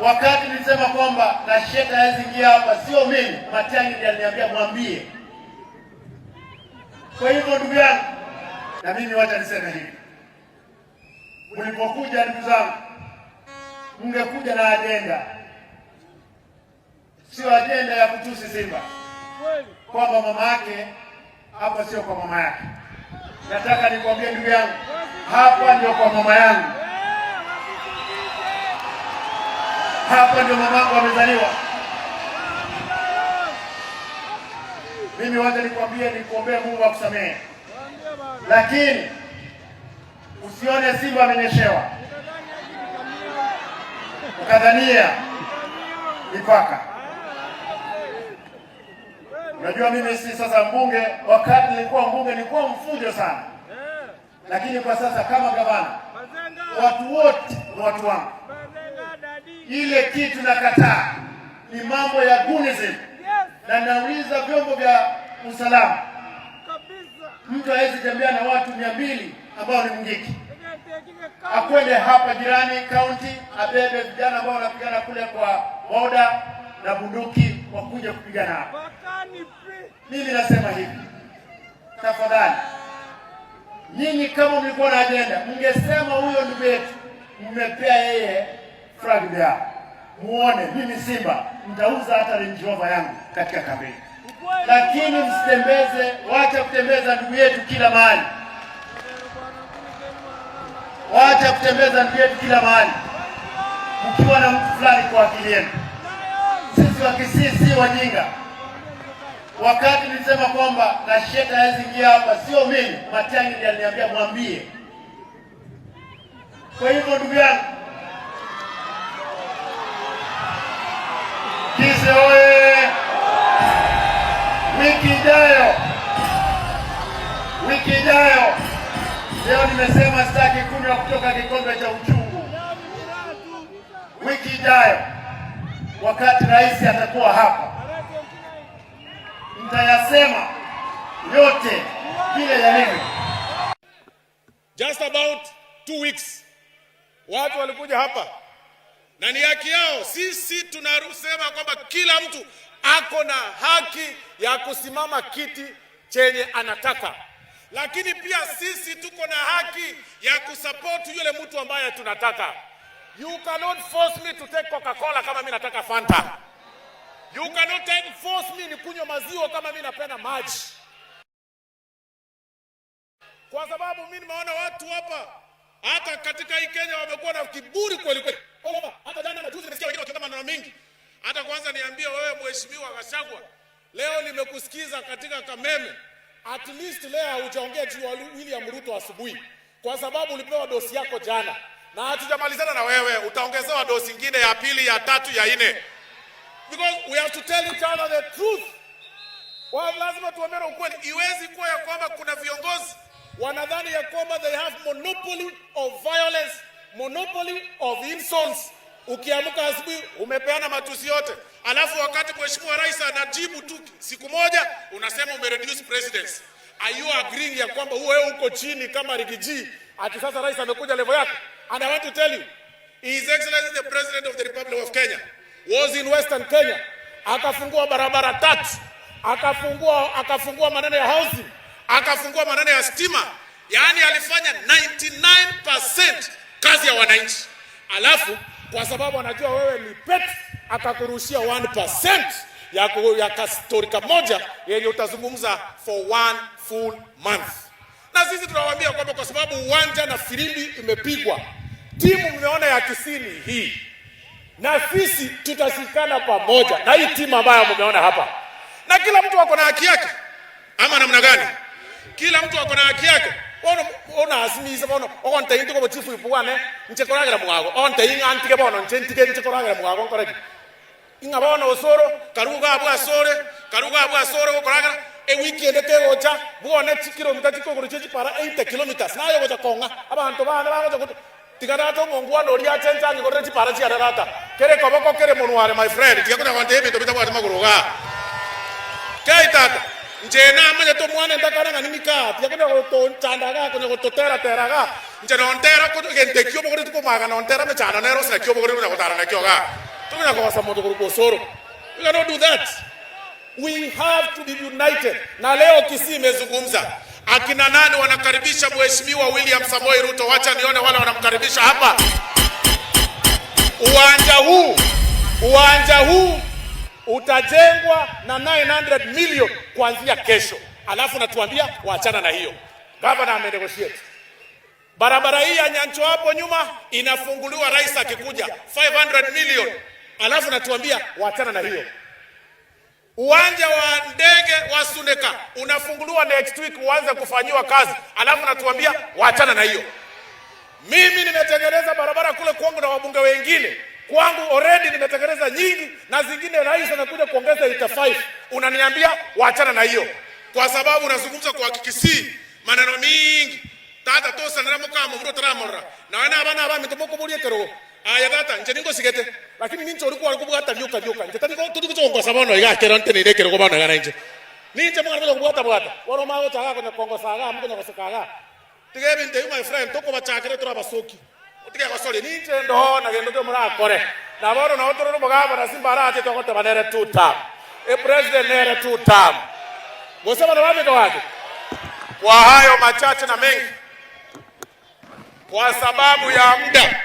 Wakati nilisema kwamba Nasheta hawezi ingia hapa, sio mimi, Matiang'i ndiye aliniambia mwambie. Kwa hivyo ndugu yangu, na mimi wacha niseme hivi. Mlipokuja ndugu zangu, mngekuja na ajenda. Sio ajenda ya kutusi Simba. Kwamba mama yake hapa sio kwa mama yake. Nataka nikwambie ndugu yangu, hapa ndio kwa mama yangu. Hapa ndio mamangu amezaliwa. Mimi wacha nikwambie, nikuombee Mungu akusamehe. Lakini usione Simba amenyeshewa ukadhania mipaka. Unajua mimi si sasa mbunge, wakati nilikuwa mbunge nilikuwa mfujo sana. Lakini kwa sasa kama gavana, watu wote ni watu wangu. Ile kitu nakataa ni mambo ya gunism. Na nauliza vyombo vya usalama, mtu hawezi tembea na watu 200 ambao ni mngiki. Akwende hapa jirani county, abebe vijana ambao wanapigana kule kwa boda na bunduki wakuja kupigana hapa. Mimi nasema hivi, tafadhali nyinyi kama mlikuwa na agenda, mngesema huyo ndugu yetu, mmepea yeye flag bearer. Muone mimi Simba nitauza hata Range Rover yangu katika kampeni. Lakini msitembeze, wacha kutembeza ndugu yetu kila mahali. Wacha kutembeza ndugu yetu kila mahali mkiwa na mtu fulani kwa akili yenu. Sisi wa Kisii si wajinga. Wakati nilisema kwamba Nasheta hawezi ingia hapa, sio mimi, Matiang'i ndiye aliniambia mwambie. Kwa hivyo ndugu yangu, Kisii oye! Wiki ijayo, leo nimesema sitaki kunywa kutoka kikombe cha uchungu. Wiki ijayo, wakati rais atakuwa hapa, nitayasema yote vile yalivyo. Just about 2 weeks watu walikuja hapa na ni haki yao. Sisi tunasema kwamba kila mtu ako na haki ya kusimama kiti chenye anataka, lakini pia sisi tuko na haki ya kusupport yule mtu ambaye tunataka. You cannot force me to take Coca-Cola kama mimi nataka Fanta. You cannot force me ni kunywa maziwa kama mimi napenda maji. Kwa sababu mimi nimeona watu hapa hata katika hii Kenya wamekuwa na kiburi kweli kweli. Hata jana na juzi nimesikia wengine wakisema maneno mengi. Hata kwanza niambie wewe Mheshimiwa Gachagua, leo nimekusikiza katika Kameme. At least leo hujaongea juu ya William Ruto asubuhi, kwa sababu ulipewa dosi yako jana na hatujamalizana na wewe, utaongezewa dosi nyingine ya pili, ya tatu, ya nne. Because we have to tell each other the truth. Lazima tuambiane ukweli. Iwezi kuwa ya kwamba kuna viongozi wanadhani ya kwamba they have monopoly of violence, monopoly of insults. Ukiamka asubuhi umepeana matusi yote, alafu wakati Mheshimiwa Rais anajibu tu siku moja unasema umereduce presidency. Are you agreeing ya kwamba wewe uko chini kama Rigiji ati sasa Rais amekuja level yako? And I want to tell you, His Excellency the President of the Republic of Kenya was in Western Kenya, akafungua barabara 3, akafungua maneno ya housing, akafungua maneno ya stima. Yaani alifanya 99% kazi ya wananchi. Alafu kwa sababu anajua wewe ni pet, akakurushia 1% ya kastorika moja yenye utazungumza for 1 full month. Na sisi tunawaambia kwamba kwa sababu uwanja na filimbi imepigwa, timu mmeona ya Kisii hii, na sisi tutashikana pamoja na hii timu ambayo mmeona hapa. Na kila mtu ako na haki yake. Ama namna gani? Kila mtu ako na haki yake. Ona asimiza bono okonta into ko chifu ipuane nchekoragira mugago onta inga antike bono nchentike nchekoragira mugago nkoreki inga bono osoro karuga abwa sore okoragira weekend tegocha buone kilomita chikogoro chechi para 80 kilometers nayo gocha konga abantu bana bagocha tigarato ngongwana ori achenja ngorere chi para chi ararata kere koboko kere munware my friend tikakuna kwante ebintu bitabwate maguruga kaitata njena amanya to mwana ndakana nini ka yakuna ko chandaga ko to tera nje no ntera ko gente kyo bogore ko maga no ntera me chana nero sna kyo bogore ko taranga kyo ga Tumina kwa samoto kuruko soro. We cannot do that. We have to be united. Na leo Kisii imezungumza. Akina nani wanakaribisha Mheshimiwa William Samoei Ruto? Wacha nione wale wanamkaribisha hapa. Uwanja huu utajengwa na 900 million kuanzia kesho. Alafu natuambia waachana na hiyo. Gavana amenegotiate. Barabara hii ya Nyancho hapo nyuma inafunguliwa rais akikuja 500 million. Alafu natuambia waachana na hiyo. Uwanja wa ndege wa Suneka unafunguliwa next week uanze kufanyiwa kazi. Alafu natuambia waachana na hiyo. Mimi nimetengeneza barabara kule kwangu na wabunge wengine. Kwangu already nimetengeneza nyingi na zingine rais anakuja kuongeza 85. Unaniambia waachana na hiyo. Kwa sababu unazungumza kwa Kisii maneno mingi. Tata tosa niramo kama mro taramora. Na wana abana abami tomoko bulie kero. Aya tata nje ningo sigete. Lakini nincho ulikuwa alikuwa hata nyoka. Nje tani ko tudu kutongo sababu iga kero ntene ile kero ko bana nje. Ninje mwana ko bwata. Wano mago taga ko kongo saga mko na kusakaga. Tige binte my friend toko bachakire tura basoki. Utige basole ninje ndo na gendo mura kore. Na boro na otoro mugaba na simba ara ate to ko banere 2 term. E president nere 2 term. Mosema na wapi wake? Kwa hayo machache na mengi. Kwa sababu ya muda.